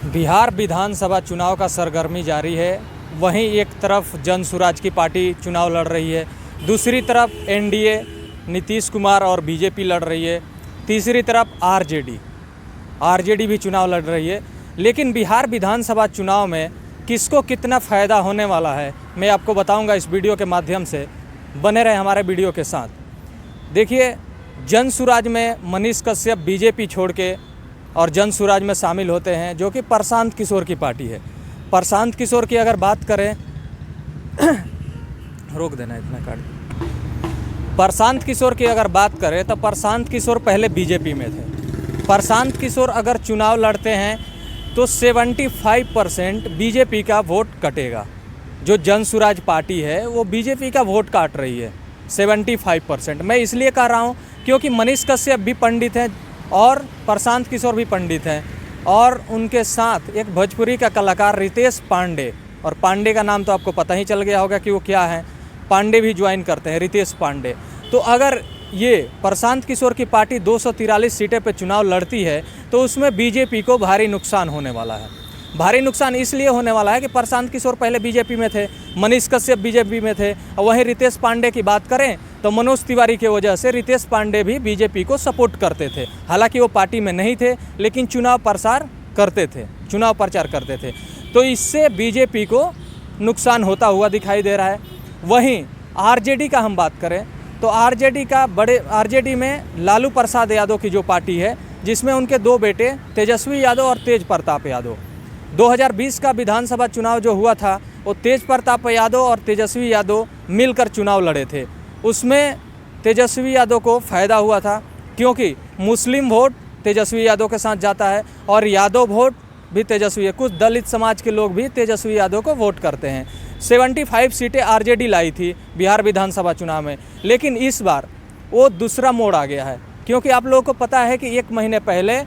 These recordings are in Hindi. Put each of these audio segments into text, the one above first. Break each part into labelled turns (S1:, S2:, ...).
S1: बिहार विधानसभा चुनाव का सरगर्मी जारी है। वहीं एक तरफ जनसुराज की पार्टी चुनाव लड़ रही है, दूसरी तरफ एनडीए नीतीश कुमार और बीजेपी लड़ रही है, तीसरी तरफ आरजेडी भी चुनाव लड़ रही है। लेकिन बिहार विधानसभा चुनाव में किसको कितना फ़ायदा होने वाला है मैं आपको बताऊंगा इस वीडियो के माध्यम से। बने रहे हमारे वीडियो के साथ। देखिए, जनसुराज में मनीष कश्यप बीजेपी छोड़ के और जनसुराज में शामिल होते हैं, जो कि प्रशांत किशोर की पार्टी है। प्रशांत किशोर की अगर बात करें रोक देना इतना कार्ड। प्रशांत किशोर की अगर बात करें तो प्रशांत किशोर पहले बीजेपी में थे। प्रशांत किशोर अगर चुनाव लड़ते हैं तो 75% बीजेपी का वोट कटेगा। जो जनसुराज पार्टी है वो बीजेपी का वोट काट रही है 75%। मैं इसलिए कह रहा हूँ क्योंकि मनीष कश्यप भी पंडित हैं और प्रशांत किशोर भी पंडित हैं, और उनके साथ एक भोजपुरी का कलाकार रितेश पांडे, और पांडे का नाम तो आपको पता ही चल गया होगा कि वो क्या है, पांडे भी ज्वाइन करते हैं, रितेश पांडे। तो अगर ये प्रशांत किशोर की पार्टी 243 सीटें पे चुनाव लड़ती है तो उसमें बीजेपी को भारी नुकसान होने वाला है। भारी नुकसान इसलिए होने वाला है कि प्रशांत किशोर पहले बीजेपी में थे, मनीष कश्यप बीजेपी में थे, और वहीं रितेश पांडे की बात करें तो मनोज तिवारी की वजह से रितेश पांडे भी बीजेपी को सपोर्ट करते थे। हालांकि वो पार्टी में नहीं थे, लेकिन चुनाव प्रचार करते थे। तो इससे बीजेपी को नुकसान होता हुआ दिखाई दे रहा है। वहीं आरजेडी का हम बात करें तो आरजेडी में लालू प्रसाद यादव की जो पार्टी है, जिसमें उनके दो बेटे तेजस्वी यादव और तेज प्रताप यादव, 2020 का विधानसभा चुनाव जो हुआ था वो तेज प्रताप यादव और तेजस्वी यादव मिलकर चुनाव लड़े थे। उसमें तेजस्वी यादव को फ़ायदा हुआ था क्योंकि मुस्लिम वोट तेजस्वी यादव के साथ जाता है और यादव वोट भी तेजस्वी है। कुछ दलित समाज के लोग भी तेजस्वी यादव को वोट करते हैं। 75 सीटें आरजेडी लाई थी बिहार विधानसभा चुनाव में, लेकिन इस बार वो दूसरा मोड़ आ गया है। क्योंकि आप लोगों को पता है कि 1 महीने पहले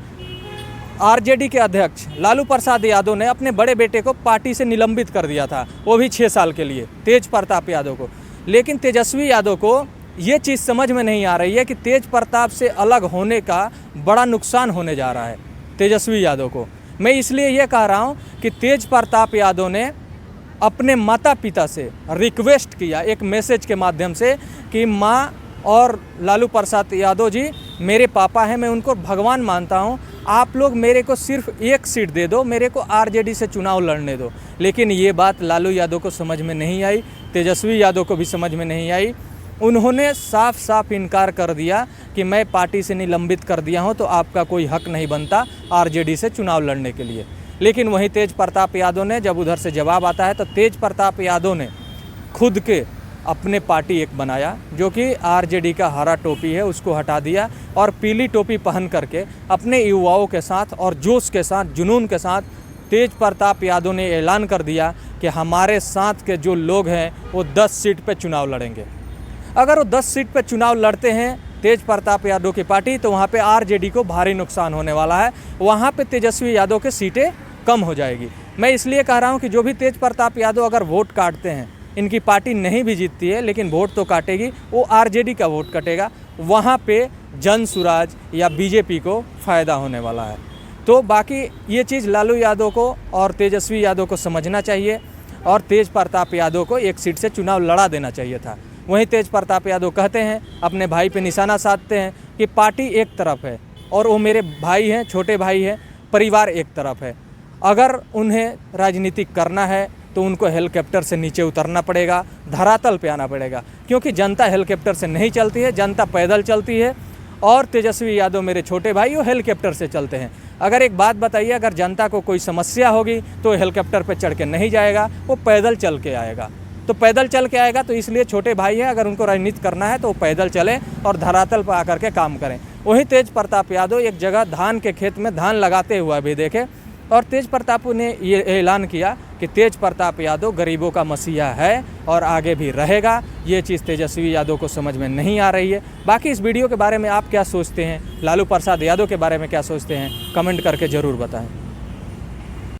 S1: आरजेडी के अध्यक्ष लालू प्रसाद यादव ने अपने बड़े बेटे को पार्टी से निलंबित कर दिया था, वो भी 6 साल के लिए, तेज प्रताप यादव को। लेकिन तेजस्वी यादव को ये चीज़ समझ में नहीं आ रही है कि तेज प्रताप से अलग होने का बड़ा नुकसान होने जा रहा है तेजस्वी यादव को। मैं इसलिए ये कह रहा हूँ कि तेज प्रताप यादव ने अपने माता पिता से रिक्वेस्ट किया एक मैसेज के माध्यम से कि माँ और लालू प्रसाद यादव जी मेरे पापा हैं, मैं उनको भगवान मानता हूँ, आप लोग मेरे को सिर्फ 1 सीट दे दो, मेरे को आरजेडी से चुनाव लड़ने दो। लेकिन ये बात लालू यादव को समझ में नहीं आई, तेजस्वी यादव को भी समझ में नहीं आई। उन्होंने साफ साफ इनकार कर दिया कि मैं पार्टी से निलंबित कर दिया हूँ तो आपका कोई हक नहीं बनता आरजेडी से चुनाव लड़ने के लिए। लेकिन वहीं तेज प्रताप यादव ने जब उधर से जवाब आता है तो तेज प्रताप यादव ने खुद के अपने पार्टी एक बनाया, जो कि आरजेडी का हरा टोपी है उसको हटा दिया और पीली टोपी पहन करके अपने युवाओं के साथ और जोश के साथ, जुनून के साथ तेज प्रताप यादव ने ऐलान कर दिया कि हमारे साथ के जो लोग हैं वो 10 सीट पे चुनाव लड़ेंगे। अगर वो 10 सीट पे चुनाव लड़ते हैं तेज प्रताप यादव की पार्टी, तो वहाँ पे आरजेडी को भारी नुकसान होने वाला है। वहाँ पे तेजस्वी यादव की सीटें कम हो जाएगी। मैं इसलिए कह रहा हूँ कि जो भी तेज प्रताप यादव अगर वोट काटते हैं, इनकी पार्टी नहीं भी जीतती है लेकिन वोट तो काटेगी, वो आरजेडी का वोट कटेगा, वहाँ पे जनसुराज या बीजेपी को फ़ायदा होने वाला है। तो बाकी ये चीज़ लालू यादव को और तेजस्वी यादव को समझना चाहिए और तेज प्रताप यादव को 1 सीट से चुनाव लड़ा देना चाहिए था। वहीं तेज प्रताप यादव कहते हैं, अपने भाई पे निशाना साधते हैं कि पार्टी एक तरफ है और वो मेरे भाई हैं, छोटे भाई हैं, परिवार एक तरफ है। अगर उन्हें राजनीति करना है तो उनको हेलीकॉप्टर से नीचे उतरना पड़ेगा, धरातल पे आना पड़ेगा, क्योंकि जनता हेलीकॉप्टर से नहीं चलती है, जनता पैदल चलती है। और तेजस्वी यादव मेरे छोटे भाई वो हेलीकॉप्टर से चलते हैं। अगर एक बात बताइए, अगर जनता को कोई समस्या होगी तो हेलीकॉप्टर पे चढ़ के नहीं जाएगा, वो पैदल चल के आएगा। तो पैदल चल के आएगा, तो इसलिए छोटे भाई हैं, अगर उनको राजनीति करना है तो वो पैदल चलें और धरातल पर आकर के काम करें। वहीं तेज प्रताप यादव एक जगह धान के खेत में धान लगाते हुए भी देखे, और तेज प्रताप ने ये ऐलान किया कि तेज प्रताप यादव गरीबों का मसीहा है और आगे भी रहेगा। ये चीज़ तेजस्वी यादव को समझ में नहीं आ रही है। बाकी इस वीडियो के बारे में आप क्या सोचते हैं, लालू प्रसाद यादव के बारे में क्या सोचते हैं, कमेंट करके ज़रूर बताएं।